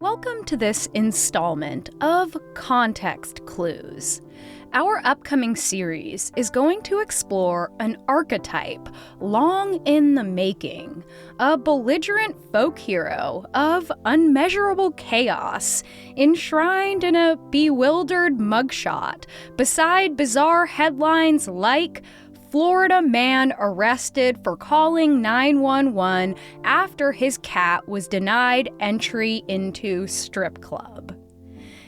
Welcome to this installment of Context Clues. Our upcoming series is going to explore an archetype long in the making, a belligerent folk hero of unmeasurable chaos, enshrined in a bewildered mugshot beside bizarre headlines like Florida man arrested for calling 911 after his cat was denied entry into strip club.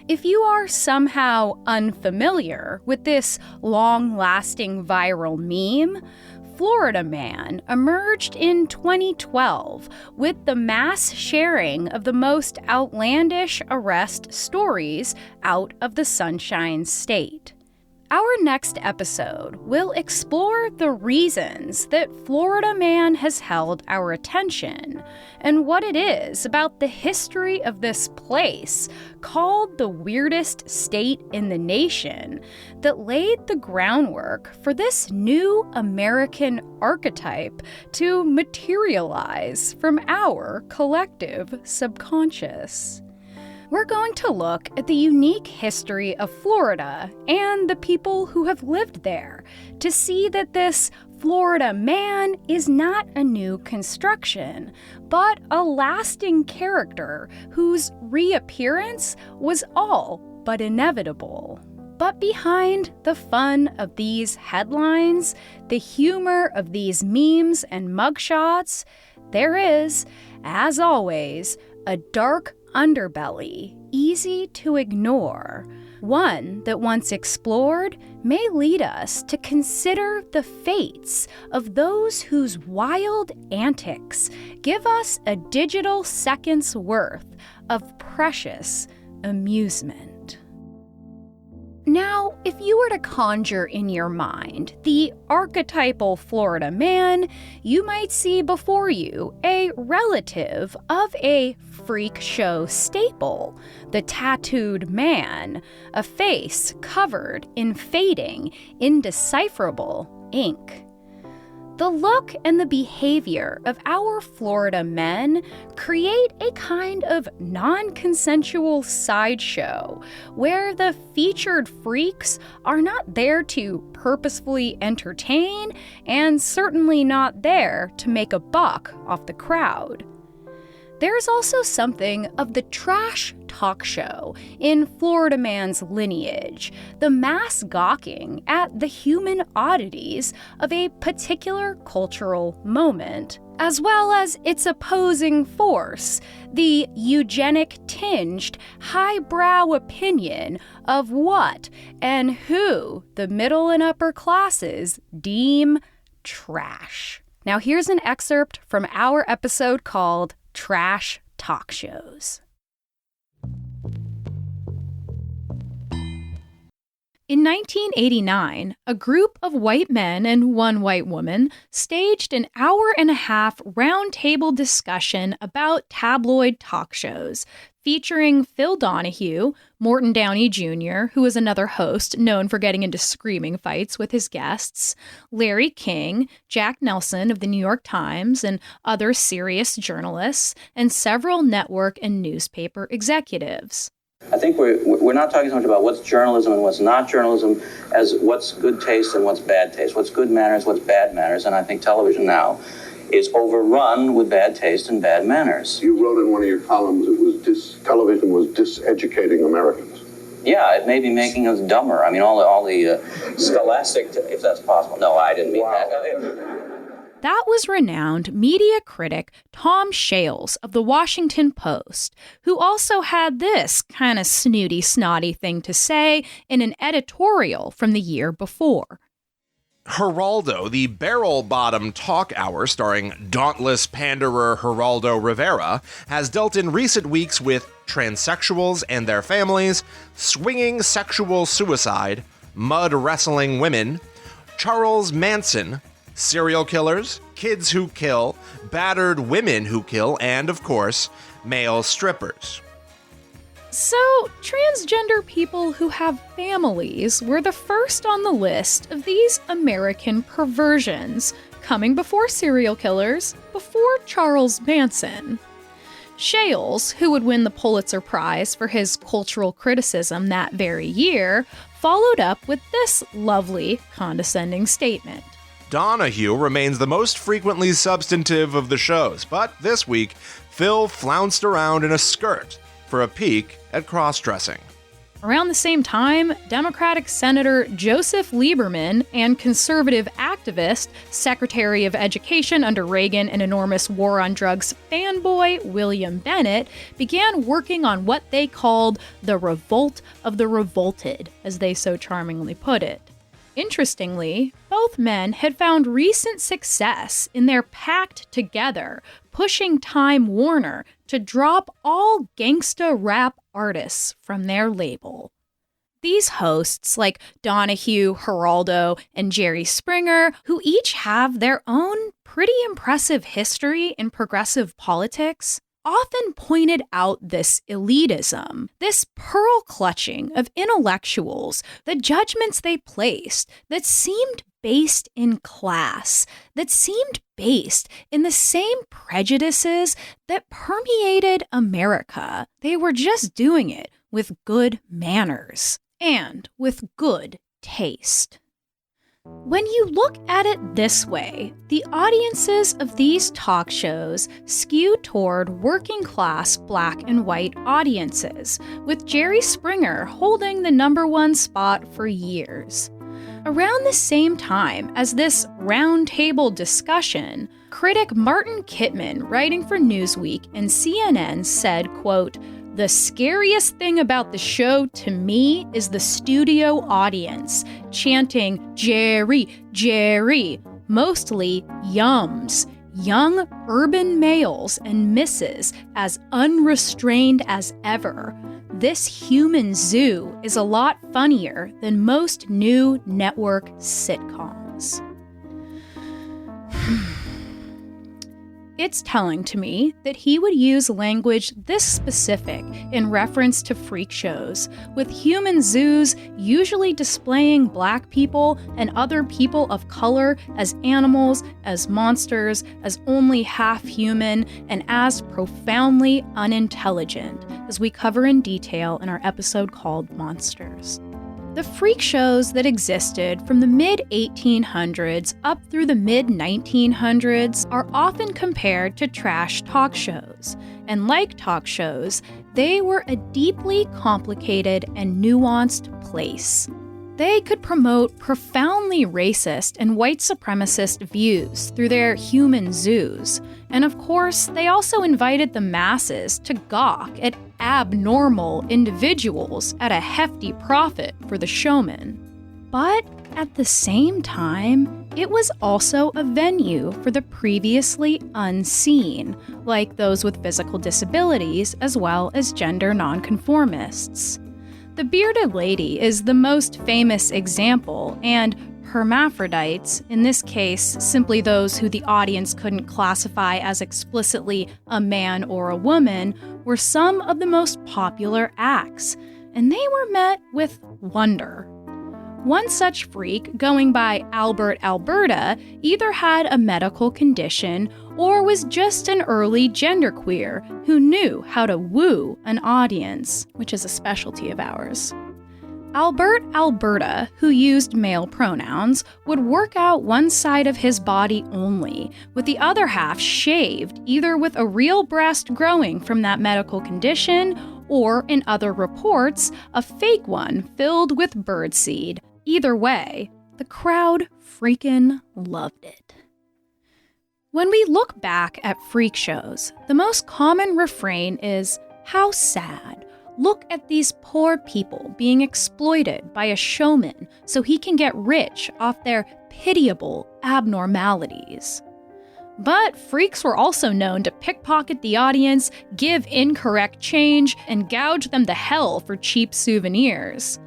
If you are somehow unfamiliar with this long-lasting viral meme, Florida Man emerged in 2012 with the mass sharing of the most outlandish arrest stories out of the Sunshine State. Our next episode will explore the reasons that Florida Man has held our attention and what it is about the history of this place, called the weirdest state in the nation, that laid the groundwork for this new American archetype to materialize from our collective subconscious. We're going to look at the unique history of Florida and the people who have lived there to see that this Florida man is not a new construction, but a lasting character whose reappearance was all but inevitable. But behind the fun of these headlines, the humor of these memes and mugshots, there is, as always, a dark underbelly, easy to ignore, one that once explored may lead us to consider the fates of those whose wild antics give us a digital second's worth of precious amusement. Now, if you were to conjure in your mind the archetypal Florida man, you might see before you a relative of a freak show staple, the tattooed man, a face covered in fading, indecipherable ink. The look and the behavior of our Florida men create a kind of non-consensual sideshow where the featured freaks are not there to purposefully entertain and certainly not there to make a buck off the crowd. There's also something of the trash talk show in Florida Man's lineage, the mass gawking at the human oddities of a particular cultural moment, as well as its opposing force, the eugenic-tinged, highbrow opinion of what and who the middle and upper classes deem trash. Now here's an excerpt from our episode called Trash Talk Shows. In 1989, a group of white men and one white woman staged an hour-and-a-half roundtable discussion about tabloid talk shows featuring Phil Donahue, Morton Downey Jr., who is another host known for getting into screaming fights with his guests, Larry King, Jack Nelson of the New York Times, and other serious journalists, and several network and newspaper executives. I think we're not talking so much about what's journalism and what's not journalism as what's good taste and what's bad taste, what's good manners, what's bad manners, and I think television now is overrun with bad taste and bad manners. You wrote in one of your columns television was diseducating Americans. Yeah, it may be making us dumber. I mean, all the scholastic, if that's possible. No, I didn't mean that. That was renowned media critic Tom Shales of the Washington Post, who also had this kind of snooty, snotty thing to say in an editorial from the year before. Geraldo, the barrel-bottom talk hour starring dauntless panderer Geraldo Rivera, has dealt in recent weeks with transsexuals and their families, swinging sexual suicide, mud-wrestling women, Charles Manson, serial killers, kids who kill, battered women who kill, and, of course, male strippers. So, transgender people who have families were the first on the list of these American perversions, coming before serial killers, before Charles Manson. Shales, who would win the Pulitzer Prize for his cultural criticism that very year, followed up with this lovely, condescending statement. Donahue remains the most frequently substantive of the shows, but this week, Phil flounced around in a skirt for a peek at cross-dressing. Around the same time, Democratic Senator Joseph Lieberman and conservative activist, Secretary of Education under Reagan and enormous war on drugs fanboy William Bennett began working on what they called the Revolt of the Revolted, as they so charmingly put it. Interestingly, both men had found recent success in their pact together, pushing Time Warner to drop all gangsta rap artists from their label. These hosts, like Donahue, Geraldo, and Jerry Springer, who each have their own pretty impressive history in progressive politics, often pointed out this elitism, this pearl-clutching of intellectuals, the judgments they placed that seemed based in class, that seemed based in the same prejudices that permeated America. They were just doing it with good manners and with good taste. When you look at it this way, the audiences of these talk shows skew toward working-class black and white audiences, with Jerry Springer holding the #1 spot for years. Around the same time as this roundtable discussion, critic Martin Kittman, writing for Newsweek and CNN, said, quote, "The scariest thing about the show to me is the studio audience chanting, 'Jerry, Jerry,' mostly yums, young urban males and misses as unrestrained as ever. This human zoo is a lot funnier than most new network sitcoms." It's telling to me that he would use language this specific in reference to freak shows, with human zoos usually displaying black people and other people of color as animals, as monsters, as only half human, and as profoundly unintelligent, as we cover in detail in our episode called Monsters. The freak shows that existed from the mid-1800s up through the mid-1900s are often compared to trash talk shows, and like talk shows, they were a deeply complicated and nuanced place. They could promote profoundly racist and white supremacist views through their human zoos, and of course, they also invited the masses to gawk at abnormal individuals at a hefty profit for the showman. But at the same time, it was also a venue for the previously unseen, like those with physical disabilities as well as gender nonconformists. The Bearded Lady is the most famous example, and hermaphrodites, in this case simply those who the audience couldn't classify as explicitly a man or a woman, were some of the most popular acts, and they were met with wonder. One such freak, going by Albert Alberta, either had a medical condition or was just an early genderqueer who knew how to woo an audience, which is a specialty of ours. Albert Alberta, who used male pronouns, would work out one side of his body only, with the other half shaved, either with a real breast growing from that medical condition, or, in other reports, a fake one filled with birdseed. Either way, the crowd freaking loved it. When we look back at freak shows, the most common refrain is, "How sad. Look at these poor people being exploited by a showman so he can get rich off their pitiable abnormalities." But freaks were also known to pickpocket the audience, give incorrect change, and gouge them to hell for cheap souvenirs.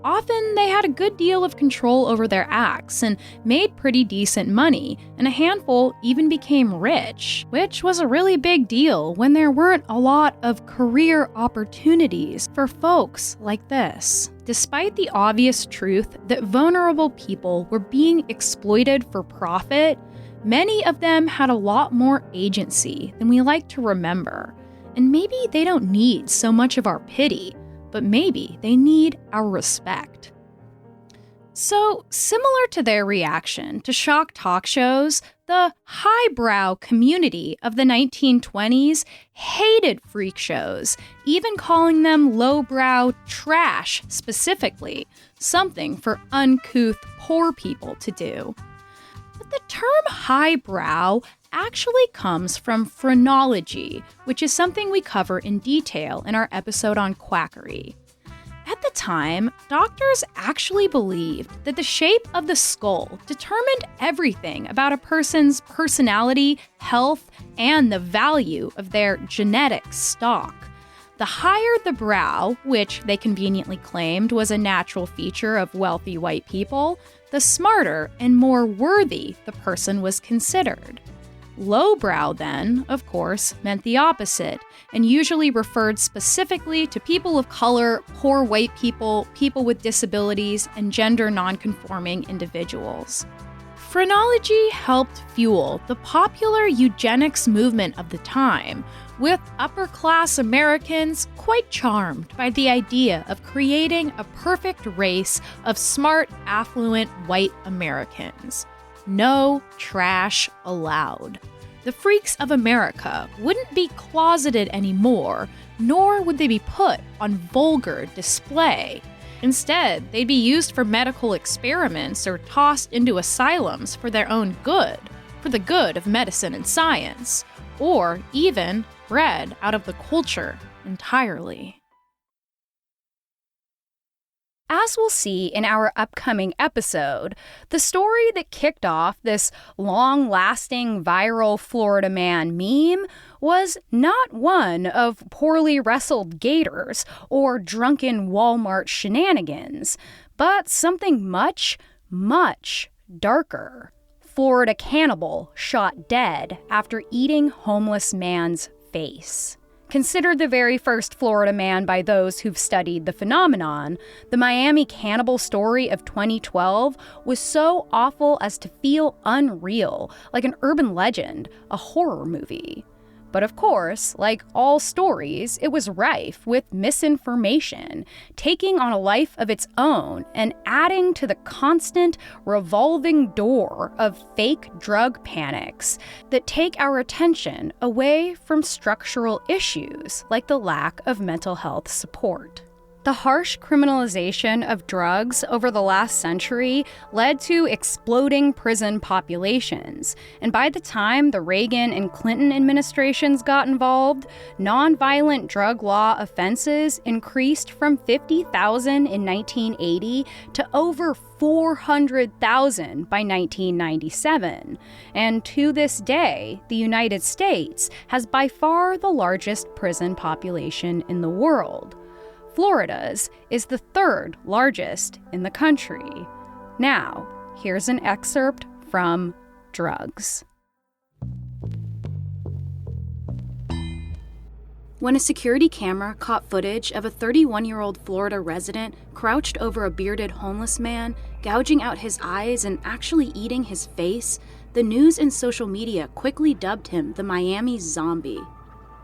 Often, they had a good deal of control over their acts and made pretty decent money, and a handful even became rich, which was a really big deal when there weren't a lot of career opportunities for folks like this. Despite the obvious truth that vulnerable people were being exploited for profit, many of them had a lot more agency than we like to remember. And maybe they don't need so much of our pity, but maybe they need our respect. So, similar to their reaction to shock talk shows, the highbrow community of the 1920s hated freak shows, even calling them lowbrow trash specifically, something for uncouth poor people to do. But the term highbrow actually comes from phrenology, which is something we cover in detail in our episode on quackery. At the time, doctors actually believed that the shape of the skull determined everything about a person's personality, health, and the value of their genetic stock. The higher the brow, which they conveniently claimed was a natural feature of wealthy white people, the smarter and more worthy the person was considered. Lowbrow, then, of course, meant the opposite, and usually referred specifically to people of color, poor white people, people with disabilities, and gender nonconforming individuals. Phrenology helped fuel the popular eugenics movement of the time, with upper-class Americans quite charmed by the idea of creating a perfect race of smart, affluent white Americans. No trash allowed. The freaks of America wouldn't be closeted anymore, nor would they be put on vulgar display. Instead, they'd be used for medical experiments or tossed into asylums for their own good, for the good of medicine and science, or even bred out of the culture entirely. As we'll see in our upcoming episode, the story that kicked off this long-lasting viral Florida man meme was not one of poorly wrestled gators or drunken Walmart shenanigans, but something much, much darker. Florida cannibal shot dead after eating homeless man's face. Considered the very first Florida man by those who've studied the phenomenon, the Miami cannibal story of 2012 was so awful as to feel unreal, like an urban legend, a horror movie. But of course, like all stories, it was rife with misinformation, taking on a life of its own and adding to the constant revolving door of fake drug panics that take our attention away from structural issues like the lack of mental health support. The harsh criminalization of drugs over the last century led to exploding prison populations, and by the time the Reagan and Clinton administrations got involved, nonviolent drug law offenses increased from 50,000 in 1980 to over 400,000 by 1997. And to this day, the United States has by far the largest prison population in the world. Florida's is the third largest in the country. Now, here's an excerpt from Drugs. When a security camera caught footage of a 31-year-old Florida resident crouched over a bearded homeless man, gouging out his eyes and actually eating his face, the news and social media quickly dubbed him the Miami Zombie.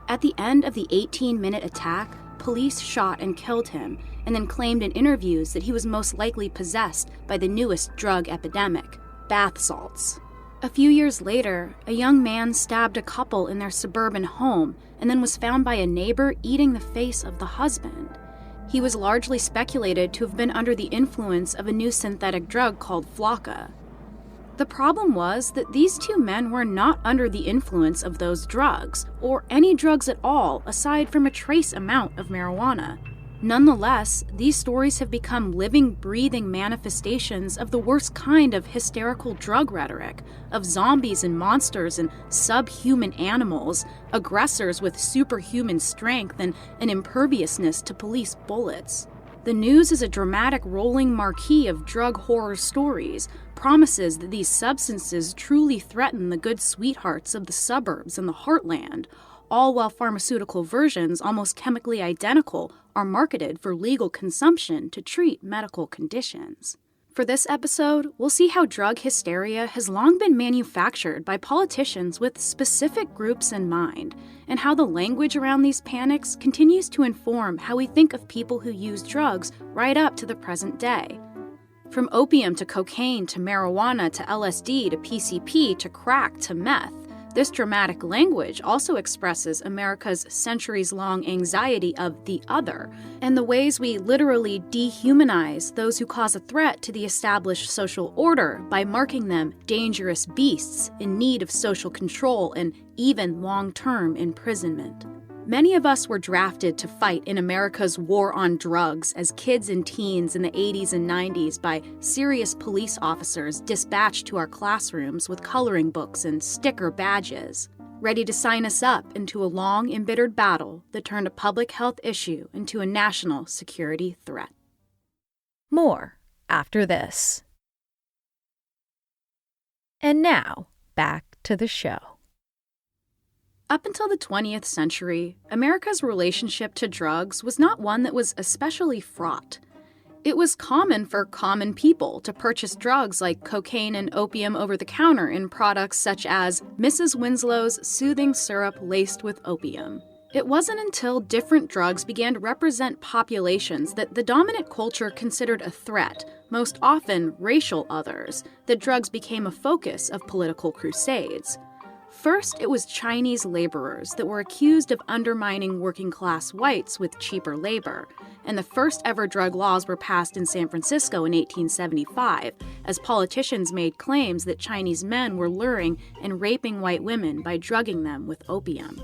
At the end of the 18-minute attack, police shot and killed him, and then claimed in interviews that he was most likely possessed by the newest drug epidemic, bath salts. A few years later, a young man stabbed a couple in their suburban home and then was found by a neighbor eating the face of the husband. He was largely speculated to have been under the influence of a new synthetic drug called Flocka. The problem was that these two men were not under the influence of those drugs, or any drugs at all aside from a trace amount of marijuana. Nonetheless, these stories have become living, breathing manifestations of the worst kind of hysterical drug rhetoric, of zombies and monsters and subhuman animals, aggressors with superhuman strength and an imperviousness to police bullets. The news is a dramatic rolling marquee of drug horror stories, promises that these substances truly threaten the good sweethearts of the suburbs and the heartland, all while pharmaceutical versions almost chemically identical are marketed for legal consumption to treat medical conditions. For this episode, we'll see how drug hysteria has long been manufactured by politicians with specific groups in mind, and how the language around these panics continues to inform how we think of people who use drugs right up to the present day. From opium to cocaine to marijuana to LSD to PCP to crack to meth, this dramatic language also expresses America's centuries-long anxiety of the other, and the ways we literally dehumanize those who cause a threat to the established social order by marking them dangerous beasts in need of social control and even long-term imprisonment. Many of us were drafted to fight in America's war on drugs as kids and teens in the 80s and 90s by serious police officers dispatched to our classrooms with coloring books and sticker badges, ready to sign us up into a long, embittered battle that turned a public health issue into a national security threat. More after this. And now, back to the show. Up until the 20th century, America's relationship to drugs was not one that was especially fraught. It was common for common people to purchase drugs like cocaine and opium over the counter in products such as Mrs. Winslow's soothing syrup laced with opium. It wasn't until different drugs began to represent populations that the dominant culture considered a threat, most often racial others, that drugs became a focus of political crusades. First, it was Chinese laborers that were accused of undermining working-class whites with cheaper labor, and the first ever drug laws were passed in San Francisco in 1875, as politicians made claims that Chinese men were luring and raping white women by drugging them with opium.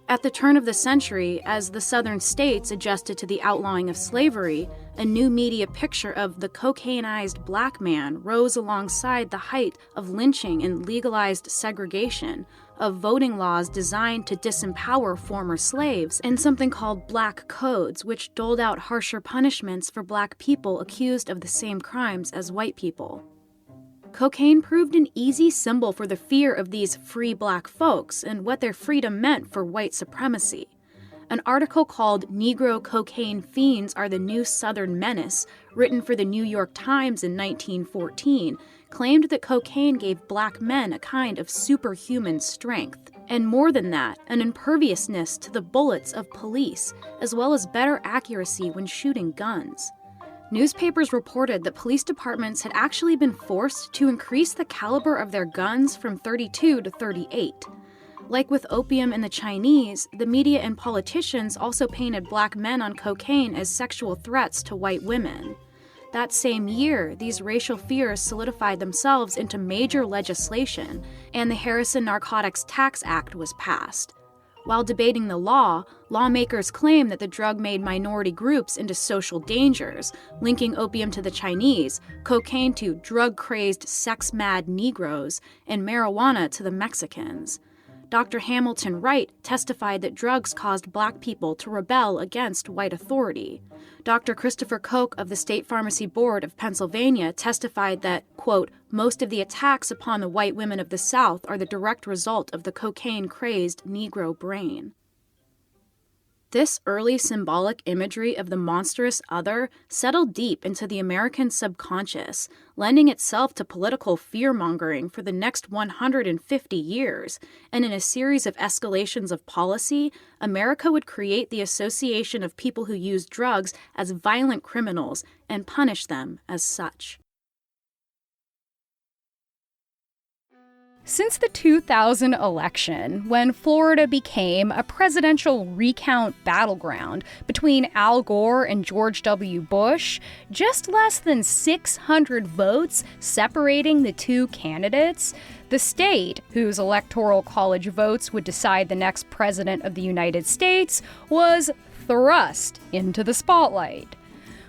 At the turn of the century, as the southern states adjusted to the outlawing of slavery, a new media picture of the cocainized black man rose alongside the height of lynching and legalized segregation, of voting laws designed to disempower former slaves, and something called black codes, which doled out harsher punishments for black people accused of the same crimes as white people. Cocaine proved an easy symbol for the fear of these free black folks and what their freedom meant for white supremacy. An article called Negro Cocaine Fiends Are the New Southern Menace, written for the New York Times in 1914, claimed that cocaine gave black men a kind of superhuman strength, and more than that, an imperviousness to the bullets of police, as well as better accuracy when shooting guns. Newspapers reported that police departments had actually been forced to increase the caliber of their guns from 32 to 38. Like with opium and the Chinese, the media and politicians also painted black men on cocaine as sexual threats to white women. That same year, these racial fears solidified themselves into major legislation, and the Harrison Narcotics Tax Act was passed. While debating the law, lawmakers claimed that the drug made minority groups into social dangers, linking opium to the Chinese, cocaine to drug-crazed, sex-mad Negroes, and marijuana to the Mexicans. Dr. Hamilton Wright testified that drugs caused black people to rebel against white authority. Dr. Christopher Koch of the State Pharmacy Board of Pennsylvania testified that, quote, most of the attacks upon the white women of the South are the direct result of the cocaine-crazed Negro brain. This early symbolic imagery of the monstrous other settled deep into the American subconscious, lending itself to political fear-mongering for the next 150 years, and in a series of escalations of policy, America would create the association of people who use drugs as violent criminals and punish them as such. Since the 2000 election, when Florida became a presidential recount battleground between Al Gore and George W. Bush, just less than 600 votes separating the two candidates, the state, whose electoral college votes would decide the next president of the United States, was thrust into the spotlight.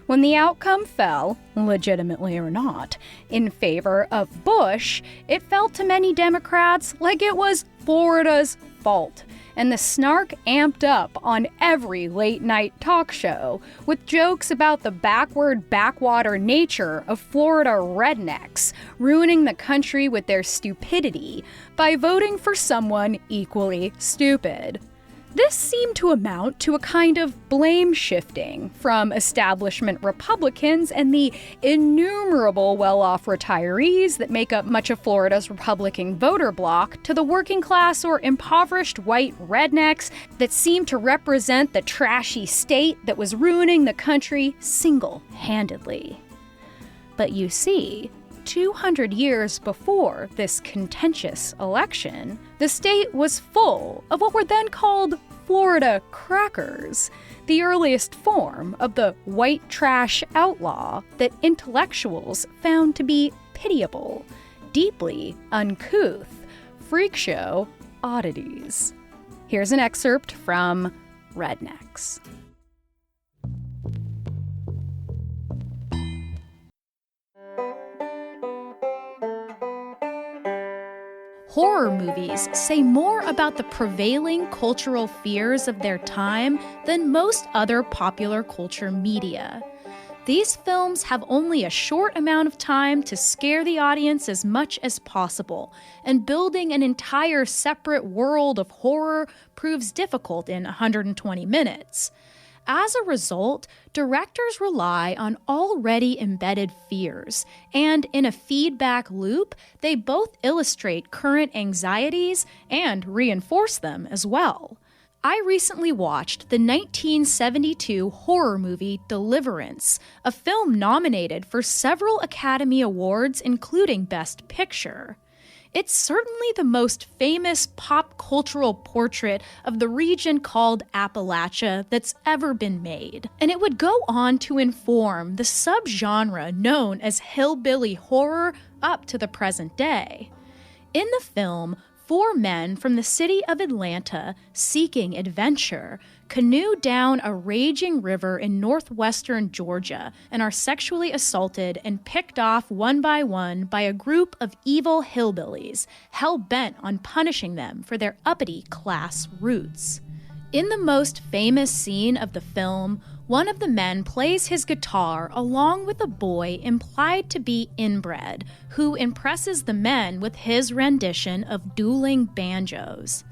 When the outcome fell, legitimately or not, in favor of Bush, it felt to many Democrats like it was Florida's fault, and the snark amped up on every late-night talk show, with jokes about the backward, backwater nature of Florida rednecks, ruining the country with their stupidity by voting for someone equally stupid. This seemed to amount to a kind of blame shifting from establishment Republicans and the innumerable well-off retirees that make up much of Florida's Republican voter bloc to the working class or impoverished white rednecks that seemed to represent the trashy state that was ruining the country single-handedly. But you see, 200 years before this contentious election, the state was full of what were then called Florida crackers, the earliest form of the white trash outlaw that intellectuals found to be pitiable, deeply uncouth, freak show oddities. Here's an excerpt from Rednecks. Horror movies say more about the prevailing cultural fears of their time than most other popular culture media. These films have only a short amount of time to scare the audience as much as possible, and building an entire separate world of horror proves difficult in 120 minutes. As a result, directors rely on already embedded fears, and in a feedback loop, they both illustrate current anxieties and reinforce them as well. I recently watched the 1972 horror movie Deliverance, a film nominated for several Academy Awards, including Best Picture. It's certainly the most famous pop cultural portrait of the region called Appalachia that's ever been made. And it would go on to inform the subgenre known as hillbilly horror up to the present day. In the film, 4 men from the city of Atlanta, seeking adventure, canoe down a raging river in northwestern Georgia and are sexually assaulted and picked off one by a group of evil hillbillies, hell-bent on punishing them for their uppity class roots. In the most famous scene of the film, one of the men plays his guitar along with a boy implied to be inbred, who impresses the men with his rendition of dueling banjos.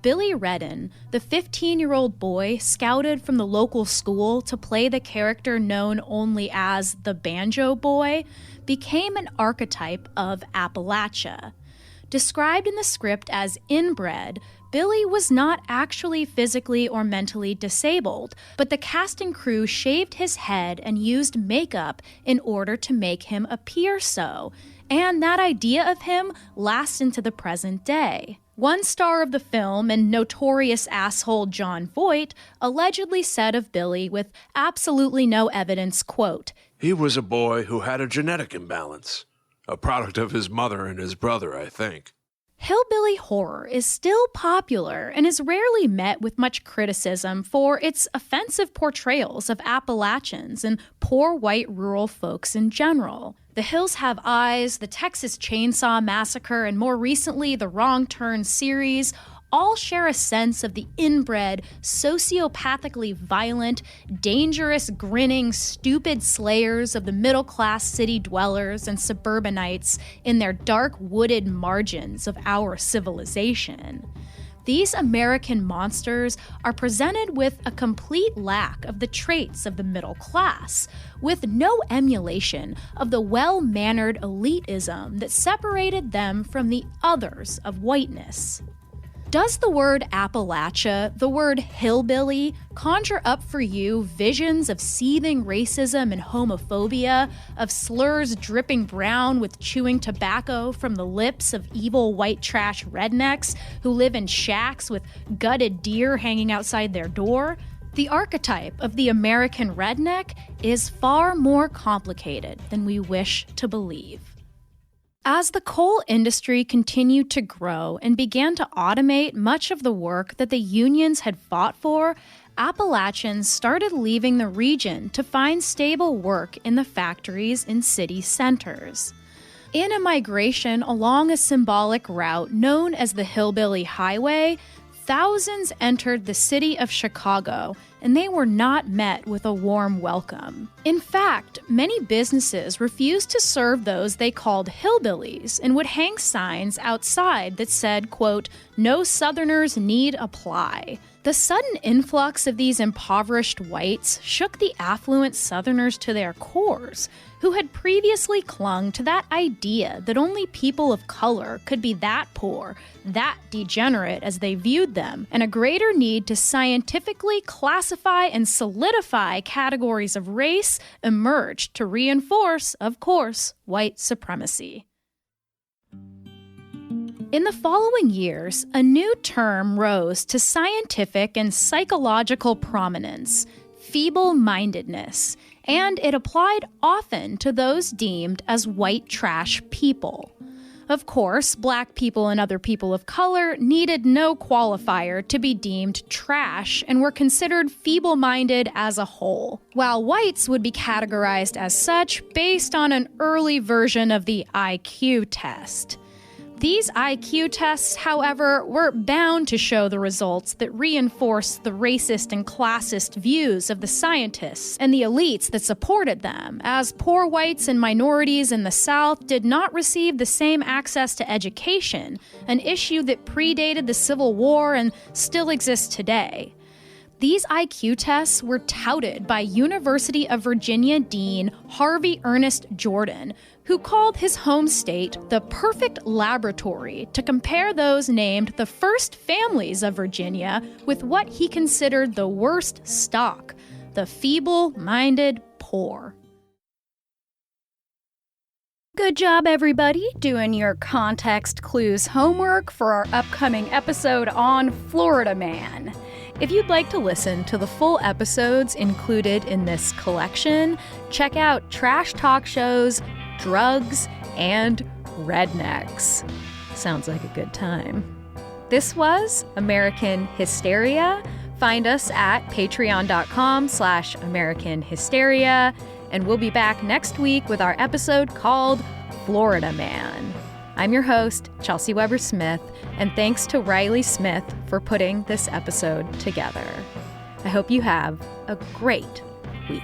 Billy Redden, the 15-year-old boy scouted from the local school to play the character known only as the Banjo Boy, became an archetype of Appalachia. Described in the script as inbred, Billy was not actually physically or mentally disabled, but the cast and crew shaved his head and used makeup in order to make him appear so, and that idea of him lasts into the present day. One star of the film and notorious asshole John Voight allegedly said of Billy with absolutely no evidence, quote, "He was a boy who had a genetic imbalance. A product of his mother and his brother, I think." Hillbilly horror is still popular and is rarely met with much criticism for its offensive portrayals of Appalachians and poor white rural folks in general. The Hills Have Eyes, the Texas Chainsaw Massacre, and more recently the Wrong Turn series all share a sense of the inbred, sociopathically violent, dangerous, grinning, stupid slayers of the middle-class city dwellers and suburbanites in their dark, wooded margins of our civilization. These American monsters are presented with a complete lack of the traits of the middle class, with no emulation of the well-mannered elitism that separated them from the others of whiteness. Does the word Appalachia, the word hillbilly, conjure up for you visions of seething racism and homophobia, of slurs dripping brown with chewing tobacco from the lips of evil white trash rednecks who live in shacks with gutted deer hanging outside their door? The archetype of the American redneck is far more complicated than we wish to believe. As the coal industry continued to grow and began to automate much of the work that the unions had fought for, Appalachians started leaving the region to find stable work in the factories in city centers. In a migration along a symbolic route known as the Hillbilly Highway, thousands entered the city of Chicago and they were not met with a warm welcome. In fact, many businesses refused to serve those they called hillbillies and would hang signs outside that said, quote, "No Southerners need apply." The sudden influx of these impoverished whites shook the affluent Southerners to their cores, who had previously clung to that idea that only people of color could be that poor, that degenerate as they viewed them, and a greater need to scientifically classify and solidify categories of race emerged to reinforce, of course, white supremacy. In the following years, a new term rose to scientific and psychological prominence: feeble-mindedness, and it applied often to those deemed as white trash people. Of course, black people and other people of color needed no qualifier to be deemed trash and were considered feeble-minded as a whole, while whites would be categorized as such based on an early version of the IQ test. These IQ tests, however, were bound to show the results that reinforced the racist and classist views of the scientists and the elites that supported them, as poor whites and minorities in the South did not receive the same access to education, an issue that predated the Civil War and still exists today. These IQ tests were touted by University of Virginia Dean Harvey Ernest Jordan, who called his home state the perfect laboratory to compare those named the first families of Virginia with what he considered the worst stock, the feeble-minded poor. Good job, everybody, doing your context clues homework for our upcoming episode on Florida Man. If you'd like to listen to the full episodes included in this collection, check out Trash Talk Shows, Drugs, and Rednecks. Sounds like a good time. This was American Hysteria. Find us at patreon.com/American Hysteria, and we'll be back next week with our episode called Florida Man. I'm your host, Chelsey Weber-Smith, and thanks to Riley Smith for putting this episode together. I hope you have a great week.